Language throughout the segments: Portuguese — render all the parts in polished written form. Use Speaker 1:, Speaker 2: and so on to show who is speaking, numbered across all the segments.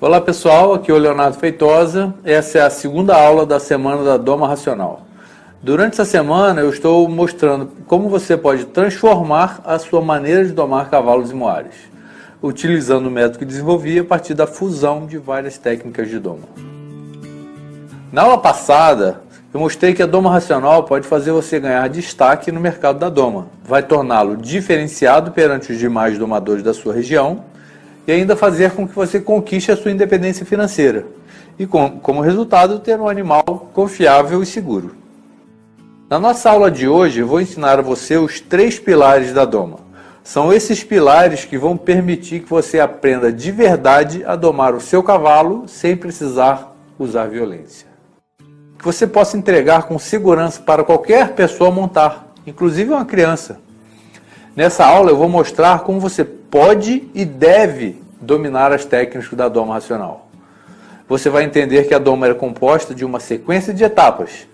Speaker 1: Olá pessoal, aqui é o Leonardo Feitosa, essa é a segunda aula da semana da Doma Racional. Durante essa semana eu estou mostrando como você pode transformar a sua maneira de domar cavalos e moares, utilizando o método que desenvolvi a partir da fusão de várias técnicas de doma. Na aula passada eu mostrei que a Doma Racional pode fazer você ganhar destaque no mercado da doma, vai torná-lo diferenciado perante os demais domadores da sua região, e ainda fazer com que você conquiste a sua independência financeira e, como resultado, ter um animal confiável e seguro. Na nossa aula de hoje, eu vou ensinar a você os 3 pilares da doma. São esses pilares que vão permitir que você aprenda de verdade a domar o seu cavalo sem precisar usar violência. Que você possa entregar com segurança para qualquer pessoa montar, inclusive uma criança. Nessa aula eu vou mostrar como você pode e deve dominar as técnicas da Doma Racional. Você vai entender que a doma é composta de uma sequência de etapas,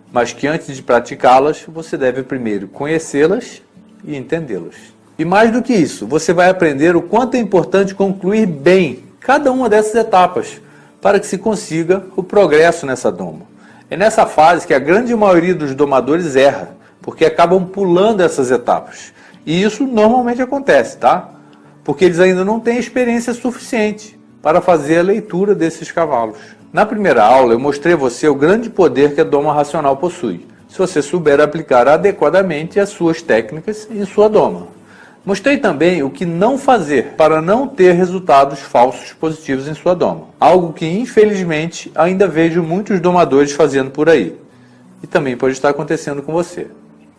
Speaker 1: mas que antes de praticá-las, você deve primeiro conhecê-las e entendê-las. E mais do que isso, você vai aprender o quanto é importante concluir bem cada uma dessas etapas, para que se consiga o progresso nessa doma. É nessa fase que a grande maioria dos domadores erra, porque acabam pulando essas etapas. E isso normalmente acontece, tá? Porque eles ainda não têm experiência suficiente para fazer a leitura desses cavalos. Na primeira aula eu mostrei a você o grande poder que a Doma Racional possui, se você souber aplicar adequadamente as suas técnicas em sua doma. Mostrei também o que não fazer para não ter resultados falsos positivos em sua doma, algo que infelizmente ainda vejo muitos domadores fazendo por aí, e também pode estar acontecendo com você.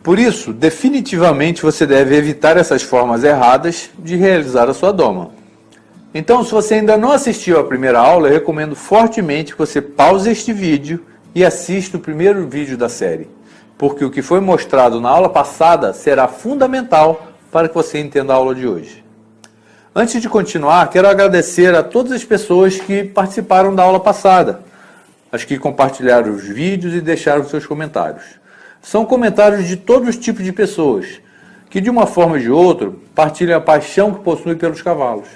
Speaker 1: Por isso, definitivamente você deve evitar essas formas erradas de realizar a sua doma. Então, se você ainda não assistiu à primeira aula, eu recomendo fortemente que você pause este vídeo e assista o primeiro vídeo da série, porque o que foi mostrado na aula passada será fundamental para que você entenda a aula de hoje. Antes de continuar, quero agradecer a todas as pessoas que participaram da aula passada, as que compartilharam os vídeos e deixaram seus comentários. São comentários de todos os tipos de pessoas, que de uma forma ou de outra partilham a paixão que possuem pelos cavalos.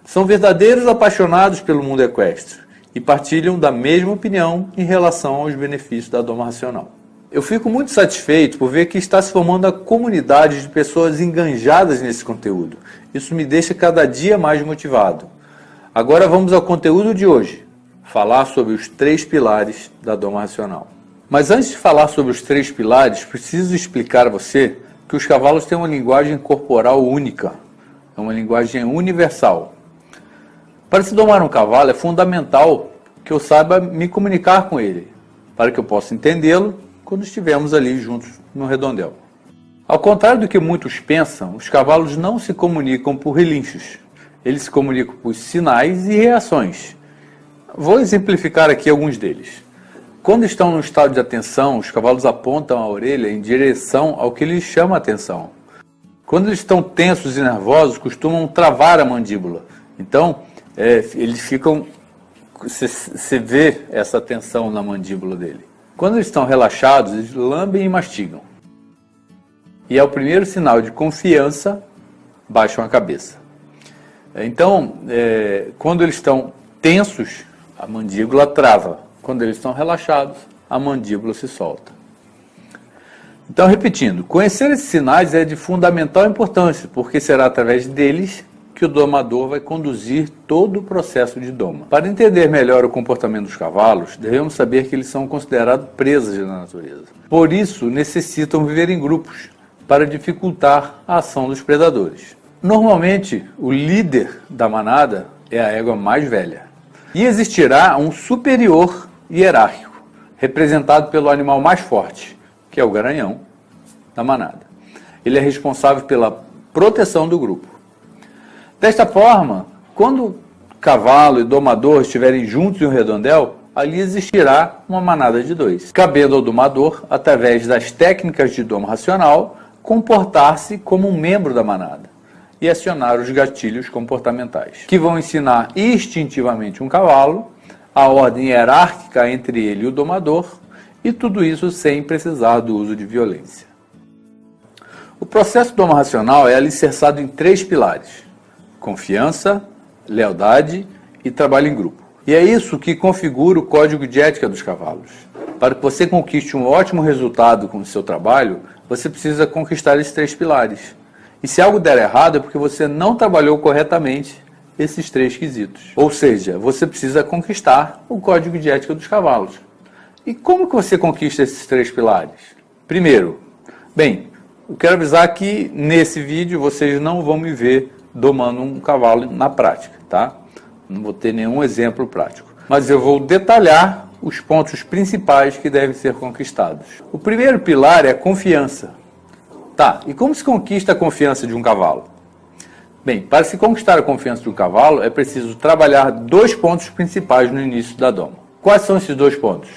Speaker 1: São verdadeiros apaixonados pelo mundo equestre e partilham da mesma opinião em relação aos benefícios da Doma Racional. Eu fico muito satisfeito por ver que está se formando a comunidade de pessoas enganjadas nesse conteúdo. Isso me deixa cada dia mais motivado. Agora vamos ao conteúdo de hoje, falar sobre os 3 pilares da Doma Racional. Mas antes de falar sobre os 3 pilares, preciso explicar a você que os cavalos têm uma linguagem corporal única, é uma linguagem universal. Para se domar um cavalo é fundamental que eu saiba me comunicar com ele, para que eu possa entendê-lo quando estivermos ali juntos no redondel. Ao contrário do que muitos pensam, os cavalos não se comunicam por relinchos, eles se comunicam por sinais e reações. Vou exemplificar aqui alguns deles. Quando estão no estado de atenção, os cavalos apontam a orelha em direção ao que lhes chama a atenção. Quando eles estão tensos e nervosos, costumam travar a mandíbula. Então, eles ficam... Você vê essa tensão na mandíbula dele. Quando eles estão relaxados, eles lambem e mastigam. E ao primeiro sinal de confiança, baixam a cabeça. Então, quando eles estão tensos, a mandíbula trava. Quando eles estão relaxados, a mandíbula se solta. Então, repetindo, conhecer esses sinais é de fundamental importância, porque será através deles que o domador vai conduzir todo o processo de doma. Para entender melhor o comportamento dos cavalos, devemos saber que eles são considerados presas da natureza. Por isso, necessitam viver em grupos, para dificultar a ação dos predadores. Normalmente, o líder da manada é a égua mais velha. E existirá um superior hierárquico, representado pelo animal mais forte, que é o garanhão da manada. Ele é responsável pela proteção do grupo. Desta forma, quando cavalo e domador estiverem juntos em um redondel, ali existirá uma manada de 2, cabendo ao domador, através das técnicas de doma racional, comportar-se como um membro da manada e acionar os gatilhos comportamentais, que vão ensinar instintivamente um cavalo a ordem hierárquica entre ele e o domador, e tudo isso sem precisar do uso de violência. O processo Doma Racional é alicerçado em 3 pilares: confiança, lealdade e trabalho em grupo. E é isso que configura o código de ética dos cavalos. Para que você conquiste um ótimo resultado com o seu trabalho, você precisa conquistar esses 3 pilares. E se algo der errado é porque você não trabalhou corretamente esses 3 quesitos. Ou seja, você precisa conquistar o código de ética dos cavalos. E como que você conquista esses 3 pilares? Primeiro, bem, eu quero avisar que nesse vídeo vocês não vão me ver domando um cavalo na prática, tá? Não vou ter nenhum exemplo prático. Mas eu vou detalhar os pontos principais que devem ser conquistados. O primeiro pilar é a confiança. Tá, e como se conquista a confiança de um cavalo? Bem, para se conquistar a confiança de um cavalo, é preciso trabalhar 2 pontos principais no início da doma. Quais são esses 2 pontos?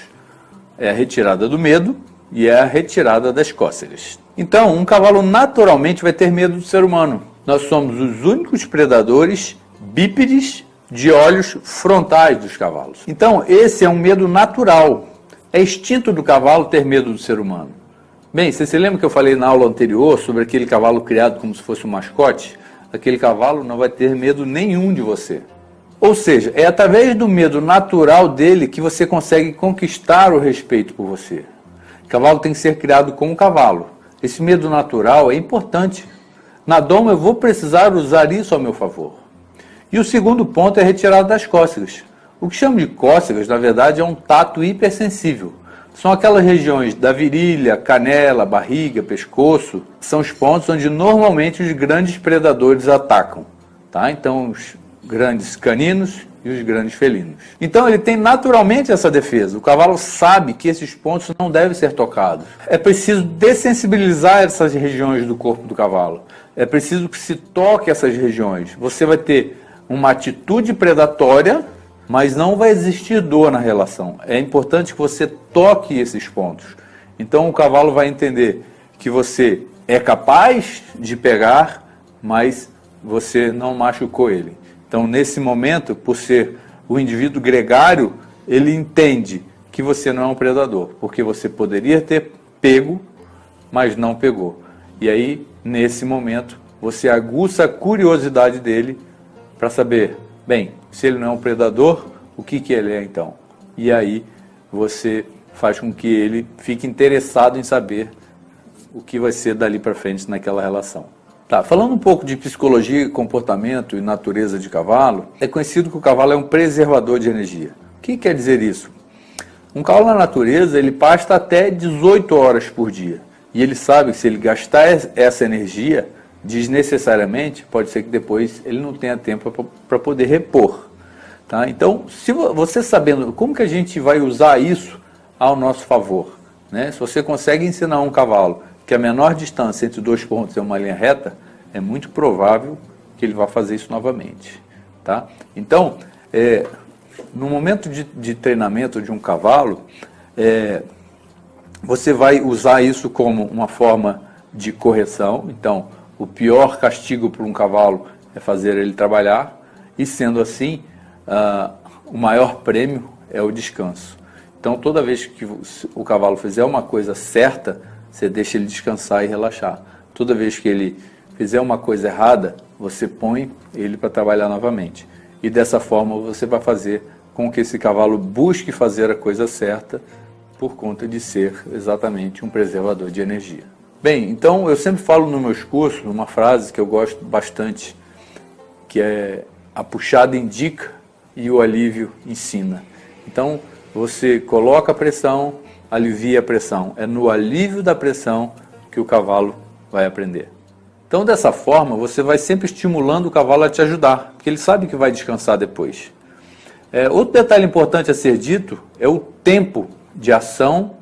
Speaker 1: É a retirada do medo e é a retirada das cócegas. Então, um cavalo naturalmente vai ter medo do ser humano. Nós somos os únicos predadores bípedes de olhos frontais dos cavalos. Então, esse é um medo natural. É instinto do cavalo ter medo do ser humano. Bem, você se lembra que eu falei na aula anterior sobre aquele cavalo criado como se fosse um mascote? Aquele cavalo não vai ter medo nenhum de você. Ou seja, é através do medo natural dele que você consegue conquistar o respeito por você. O cavalo tem que ser criado como um cavalo. Esse medo natural é importante. Na doma eu vou precisar usar isso ao meu favor. E o segundo ponto é a retirada das cócegas. O que chamo de cócegas, na verdade, é um tato hipersensível. São aquelas regiões da virilha, canela, barriga, pescoço, são os pontos onde normalmente os grandes predadores atacam. Tá? Então, os grandes caninos e os grandes felinos. Então, ele tem naturalmente essa defesa. O cavalo sabe que esses pontos não devem ser tocados. É preciso dessensibilizar essas regiões do corpo do cavalo. É preciso que se toque essas regiões. Você vai ter uma atitude predatória, mas não vai existir dor na relação. É importante que você toque esses pontos. Então o cavalo vai entender que você é capaz de pegar, mas você não machucou ele. Então nesse momento, por ser o indivíduo gregário, ele entende que você não é um predador, porque você poderia ter pego, mas não pegou. E aí, nesse momento, você aguça a curiosidade dele para saber, bem, se ele não é um predador, o que ele é então? E aí você faz com que ele fique interessado em saber o que vai ser dali para frente naquela relação. Tá, falando um pouco de psicologia, comportamento e natureza de cavalo, é conhecido que o cavalo é um preservador de energia. O que quer dizer isso? Um cavalo na natureza, ele pasta até 18 horas por dia. E ele sabe que se ele gastar essa energia desnecessariamente, pode ser que depois ele não tenha tempo para poder repor. Tá? Então, se você sabendo como que a gente vai usar isso ao nosso favor, né? Se você consegue ensinar um cavalo que a menor distância entre 2 pontos é uma linha reta, é muito provável que ele vá fazer isso novamente. Tá? Então, no momento de treinamento de um cavalo, você vai usar isso como uma forma de correção. Então, o pior castigo para um cavalo é fazer ele trabalhar, e sendo assim, o maior prêmio é o descanso. Então, toda vez que o cavalo fizer uma coisa certa, você deixa ele descansar e relaxar. Toda vez que ele fizer uma coisa errada, você põe ele para trabalhar novamente. E dessa forma você vai fazer com que esse cavalo busque fazer a coisa certa, por conta de ser exatamente um preservador de energia. Bem, então eu sempre falo nos meus cursos uma frase que eu gosto bastante, que é: a puxada indica e o alívio ensina. Então você coloca a pressão, alivia a pressão. É no alívio da pressão que o cavalo vai aprender. Então dessa forma você vai sempre estimulando o cavalo a te ajudar, porque ele sabe que vai descansar depois. Outro detalhe importante a ser dito é o tempo de ação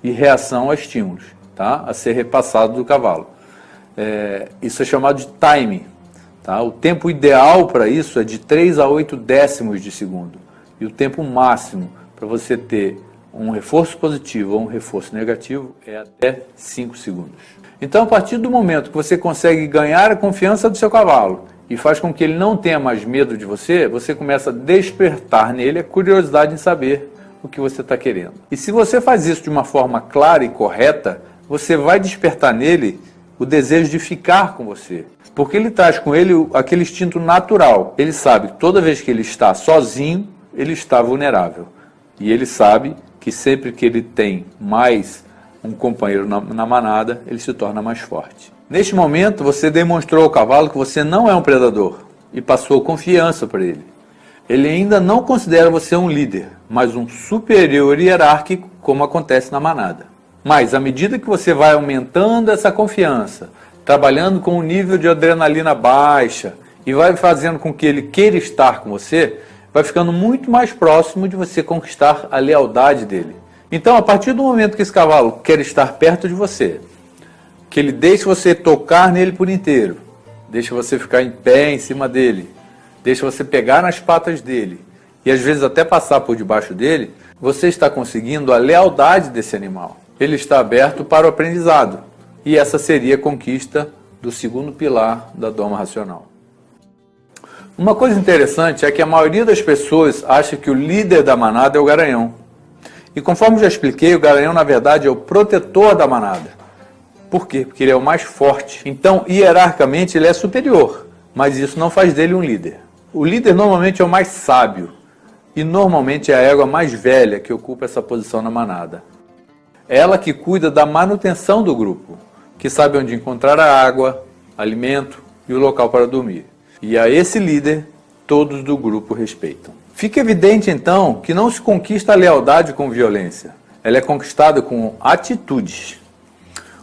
Speaker 1: e reação a estímulos, tá? A ser repassado do cavalo. Isso é chamado de timing. Tá? O tempo ideal para isso é de 3 a 8 décimos de segundo. E o tempo máximo para você ter um reforço positivo ou um reforço negativo é até 5 segundos. Então, a partir do momento que você consegue ganhar a confiança do seu cavalo e faz com que ele não tenha mais medo de você, você começa a despertar nele a curiosidade em saber o que você está querendo. E se você faz isso de uma forma clara e correta, você vai despertar nele o desejo de ficar com você. Porque ele traz com ele aquele instinto natural. Ele sabe que toda vez que ele está sozinho, ele está vulnerável. E ele sabe que sempre que ele tem mais um companheiro na manada, ele se torna mais forte. Neste momento, você demonstrou ao cavalo que você não é um predador e passou confiança para ele. Ele ainda não considera você um líder, mas um superior hierárquico, como acontece na manada. Mas, à medida que você vai aumentando essa confiança, trabalhando com um nível de adrenalina baixa e vai fazendo com que ele queira estar com você, vai ficando muito mais próximo de você conquistar a lealdade dele. Então, a partir do momento que esse cavalo quer estar perto de você, que ele deixe você tocar nele por inteiro, deixa você ficar em pé em cima dele, deixa você pegar nas patas dele e às vezes até passar por debaixo dele, você está conseguindo a lealdade desse animal. Ele está aberto para o aprendizado. E essa seria a conquista do segundo pilar da doma racional. Uma coisa interessante é que a maioria das pessoas acha que o líder da manada é o garanhão. E conforme já expliquei, o garanhão na verdade é o protetor da manada. Por quê? Porque ele é o mais forte. Então, hierarquicamente, ele é superior. Mas isso não faz dele um líder. O líder normalmente é o mais sábio. E normalmente é a égua mais velha que ocupa essa posição na manada. É ela que cuida da manutenção do grupo, que sabe onde encontrar a água, alimento e o local para dormir. E a esse líder, todos do grupo respeitam. Fica evidente, então, que não se conquista a lealdade com violência. Ela é conquistada com atitudes.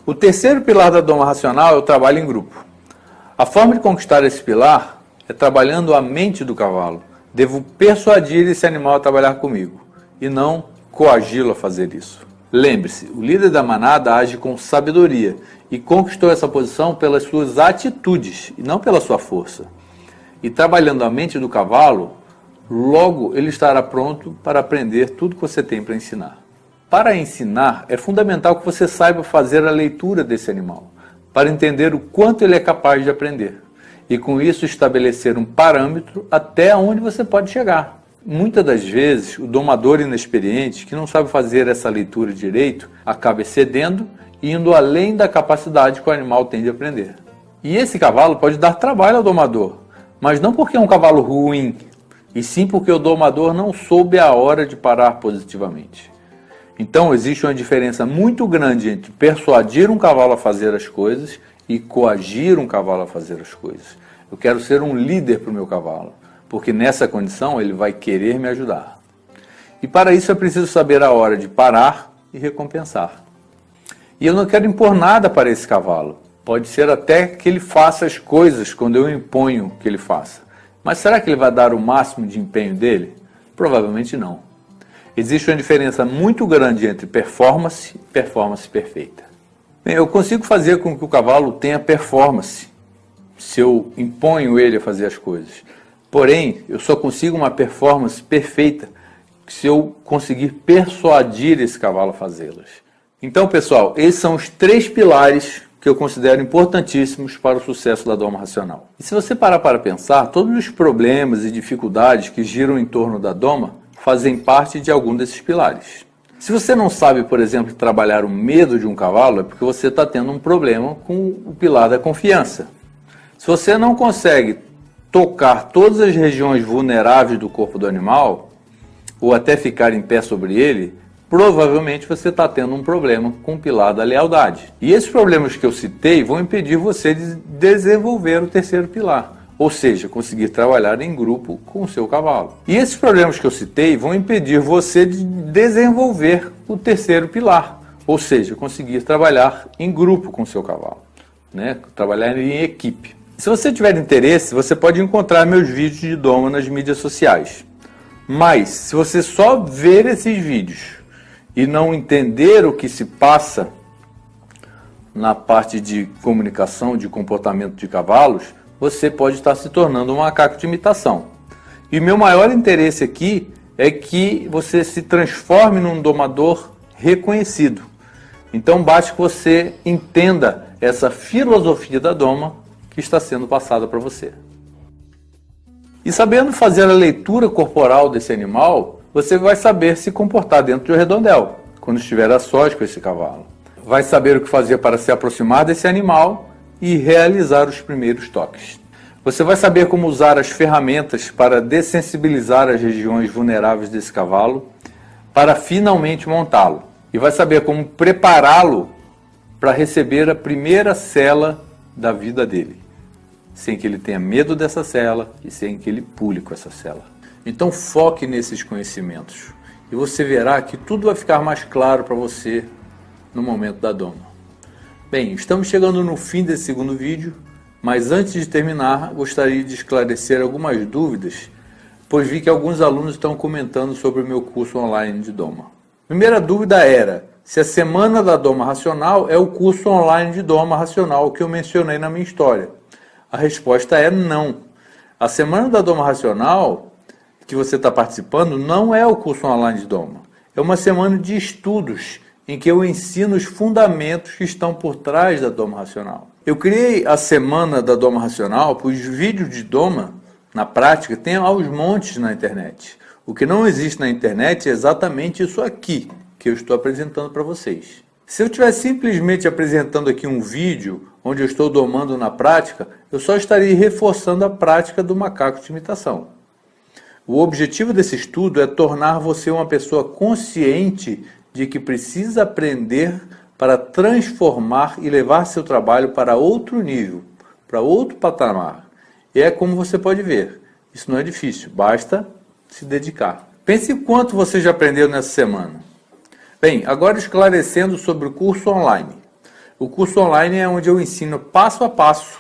Speaker 1: O terceiro pilar da doma racional é o trabalho em grupo. A forma de conquistar esse pilar é trabalhando a mente do cavalo. Devo persuadir esse animal a trabalhar comigo e não coagi-lo a fazer isso. Lembre-se, o líder da manada age com sabedoria e conquistou essa posição pelas suas atitudes e não pela sua força. E trabalhando a mente do cavalo, logo ele estará pronto para aprender tudo que você tem para ensinar. Para ensinar, é fundamental que você saiba fazer a leitura desse animal, para entender o quanto ele é capaz de aprender. E com isso estabelecer um parâmetro até onde você pode chegar. Muitas das vezes, o domador inexperiente, que não sabe fazer essa leitura direito, acaba excedendo e indo além da capacidade que o animal tem de aprender. E esse cavalo pode dar trabalho ao domador, mas não porque é um cavalo ruim, e sim porque o domador não soube a hora de parar positivamente. Então, existe uma diferença muito grande entre persuadir um cavalo a fazer as coisas e coagir um cavalo a fazer as coisas. Eu quero ser um líder para o meu cavalo, porque nessa condição ele vai querer me ajudar. E para isso é preciso saber a hora de parar e recompensar. E eu não quero impor nada para esse cavalo. Pode ser até que ele faça as coisas quando eu imponho que ele faça. Mas será que ele vai dar o máximo de empenho dele? Provavelmente não. Existe uma diferença muito grande entre performance e performance perfeita. Bem, eu consigo fazer com que o cavalo tenha performance se eu imponho ele a fazer as coisas. Porém, eu só consigo uma performance perfeita se eu conseguir persuadir esse cavalo a fazê-las. Então, pessoal, esses são os 3 pilares que eu considero importantíssimos para o sucesso da doma racional. E se você parar para pensar, todos os problemas e dificuldades que giram em torno da doma fazem parte de algum desses pilares. Se você não sabe, por exemplo, trabalhar o medo de um cavalo, é porque você está tendo um problema com o pilar da confiança. Se você não consegue tocar todas as regiões vulneráveis do corpo do animal, ou até ficar em pé sobre ele, provavelmente você está tendo um problema com o pilar da lealdade. E esses problemas que eu citei vão impedir você de desenvolver o terceiro pilar, ou seja, conseguir trabalhar em grupo com o seu cavalo. E esses problemas que eu citei vão impedir você de desenvolver o terceiro pilar, ou seja, conseguir trabalhar em grupo com o seu cavalo, né? Trabalhar em equipe. Se você tiver interesse, você pode encontrar meus vídeos de doma nas mídias sociais. Mas, se você só ver esses vídeos e não entender o que se passa na parte de comunicação, de comportamento de cavalos, você pode estar se tornando um macaco de imitação. E meu maior interesse aqui é que você se transforme num domador reconhecido. Então, basta que você entenda essa filosofia da doma que está sendo passada para você. E sabendo fazer a leitura corporal desse animal, você vai saber se comportar dentro de um redondel, quando estiver a sós com esse cavalo. vai saber o que fazer para se aproximar desse animal e realizar os primeiros toques. Você vai saber como usar as ferramentas para dessensibilizar as regiões vulneráveis desse cavalo para finalmente montá-lo. E vai saber como prepará-lo para receber a primeira sela da vida dele, sem que ele tenha medo dessa sela e sem que ele pule com essa sela. Então foque nesses conhecimentos e você verá que tudo vai ficar mais claro para você no momento da doma. Bem, estamos chegando no fim desse segundo vídeo, mas antes de terminar, gostaria de esclarecer algumas dúvidas, pois vi que alguns alunos estão comentando sobre o meu curso online de doma. Primeira dúvida era se a Semana da Doma Racional é o curso online de doma racional que eu mencionei na minha história. A resposta é não. A Semana da Doma Racional que você está participando não é o curso online de doma. É uma semana de estudos em que eu ensino os fundamentos que estão por trás da doma racional. Eu criei a Semana da Doma Racional, pois vídeos de doma, na prática, tem aos montes na internet. O que não existe na internet é exatamente isso aqui que eu estou apresentando para vocês. Se eu estiver simplesmente apresentando aqui um vídeo onde eu estou domando na prática, eu só estaria reforçando a prática do macaco de imitação. O objetivo desse estudo é tornar você uma pessoa consciente de que precisa aprender para transformar e levar seu trabalho para outro nível, para outro patamar. E é como você pode ver, isso não é difícil, basta se dedicar. Pense quanto você já aprendeu nessa semana. Bem, agora esclarecendo sobre o curso online. O curso online é onde eu ensino passo a passo,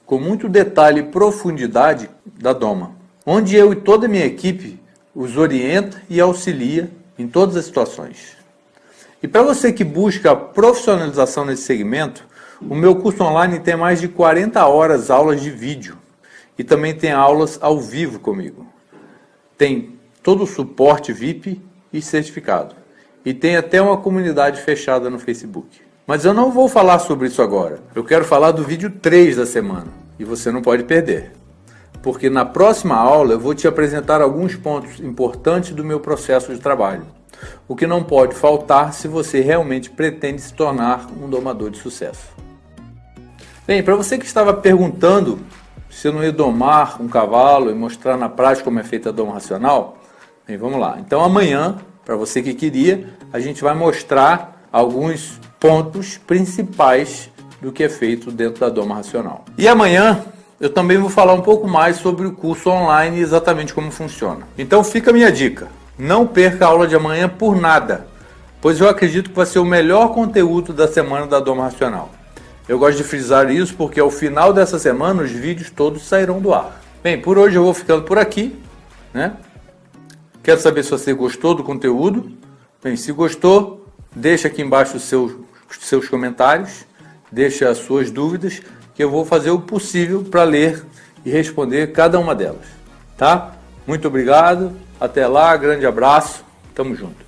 Speaker 1: com muito detalhe e profundidade da doma, onde eu e toda a minha equipe os orienta e auxilia em todas as situações. E para você que busca a profissionalização nesse segmento, o meu curso online tem mais de 40 horas aulas de vídeo e também tem aulas ao vivo comigo. Tem todo o suporte VIP e certificado. E tem até uma comunidade fechada no Facebook. Mas eu não vou falar sobre isso agora. Eu quero falar do vídeo 3 da semana e você não pode perder. Porque na próxima aula eu vou te apresentar alguns pontos importantes do meu processo de trabalho. O que não pode faltar se você realmente pretende se tornar um domador de sucesso. Bem, para você que estava perguntando se eu não ia domar um cavalo e mostrar na prática como é feita a doma racional, bem, vamos lá. Então amanhã, para você que queria, a gente vai mostrar alguns pontos principais do que é feito dentro da doma racional. E amanhã eu também vou falar um pouco mais sobre o curso online e exatamente como funciona. Então fica a minha dica. Não perca a aula de amanhã por nada, pois eu acredito que vai ser o melhor conteúdo da Semana da Doma Racional. Eu gosto de frisar isso porque ao final dessa semana os vídeos todos sairão do ar. Bem, por hoje eu vou ficando por aqui, né? Quero saber se você gostou do conteúdo. Bem, se gostou, deixa aqui embaixo os seus comentários, deixa as suas dúvidas, que eu vou fazer o possível para ler e responder cada uma delas, tá? Muito obrigado. Até lá, grande abraço, tamo junto.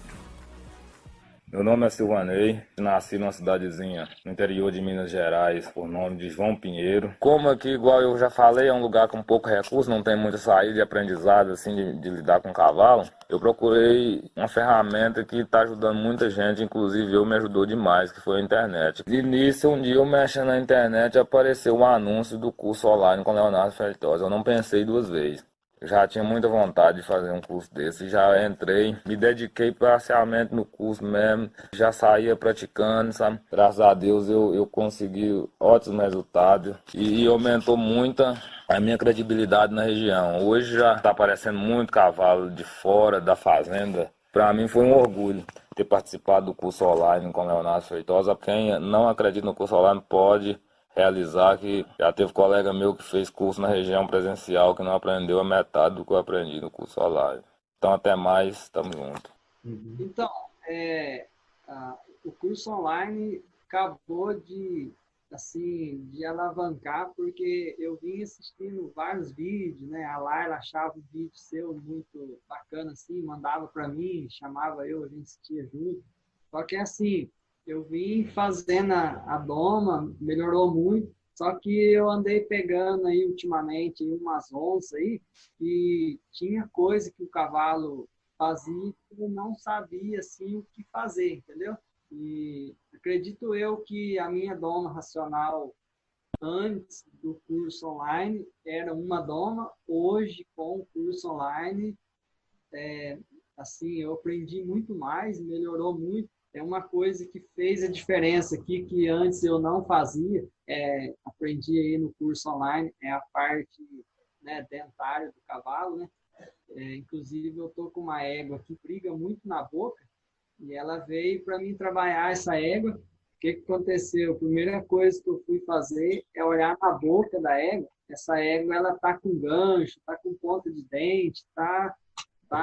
Speaker 2: Meu nome é Silvanei, nasci numa cidadezinha no interior de Minas Gerais, por nome de João Pinheiro. Como aqui, igual eu já falei, é um lugar com pouco recurso, não tem muita saída de aprendizado assim de lidar com cavalo, eu procurei uma ferramenta que está ajudando muita gente, inclusive eu me ajudou demais, que foi a internet. De início, um dia eu mexendo na internet, apareceu um anúncio do curso online com Leonardo Feitosa. Eu não pensei duas vezes. Já tinha muita vontade de fazer um curso desse, já entrei, me dediquei parcialmente no curso mesmo, já saía praticando, sabe? Graças a Deus eu consegui ótimos resultados e aumentou muito a minha credibilidade na região. Hoje já está aparecendo muito cavalo de fora da fazenda. Para mim foi um orgulho ter participado do curso online com Leonardo Feitosa. Quem não acredita no curso online pode realizar, que já teve colega meu que fez curso na região presencial que não aprendeu a metade do que eu aprendi no curso online. Então até mais, tamo junto.
Speaker 3: Então, o curso online acabou de alavancar, porque eu vim assistindo vários vídeos, né? A Laila achava o vídeo seu muito bacana, assim, mandava para mim, chamava eu, a gente assistia junto. Só que assim, eu vim fazendo a doma, melhorou muito, só que eu andei pegando aí ultimamente umas onças aí, e tinha coisa que o cavalo fazia que eu não sabia assim o que fazer, entendeu? E acredito eu que a minha doma racional antes do curso online era uma doma, hoje com o curso online, assim, eu aprendi muito mais, melhorou muito. É uma coisa que fez a diferença aqui, que antes eu não fazia, aprendi aí no curso online, é a parte, né, dentária do cavalo, né? Inclusive, eu tô com uma égua que briga muito na boca, e ela veio para mim trabalhar essa égua. O que que aconteceu? A primeira coisa que eu fui fazer é olhar na boca da égua. Essa égua, ela tá com gancho, tá com ponta de dente,
Speaker 1: Que
Speaker 3: tá.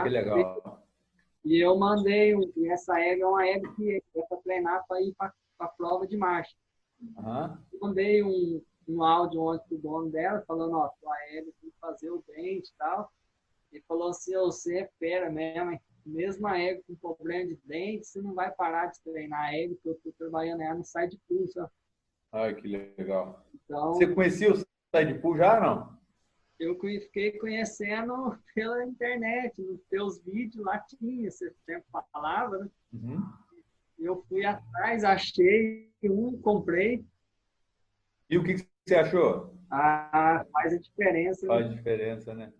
Speaker 1: legal.
Speaker 3: E eu mandei, e essa égua é uma égua que é para treinar para ir para a prova de marcha.
Speaker 1: Aham.
Speaker 3: Eu mandei um áudio ontem pro dono dela, falando, ó, tua égua tem que fazer o dente e tal. Ele falou assim, "Ô, você é fera mesmo, hein? Mesmo a égua com problema de dente, você não vai parar de treinar a égua, que eu estou trabalhando ela no side pulse.
Speaker 1: Ai, que legal.
Speaker 3: Então,
Speaker 1: Você conhecia o side pool já, não?
Speaker 3: eu fiquei conhecendo pela internet, nos teus vídeos lá tinha, você sempre falava, né?
Speaker 1: Uhum.
Speaker 3: Eu fui atrás, achei comprei.
Speaker 1: E o que que você achou?
Speaker 3: Faz a diferença, né?
Speaker 1: Faz diferença, né?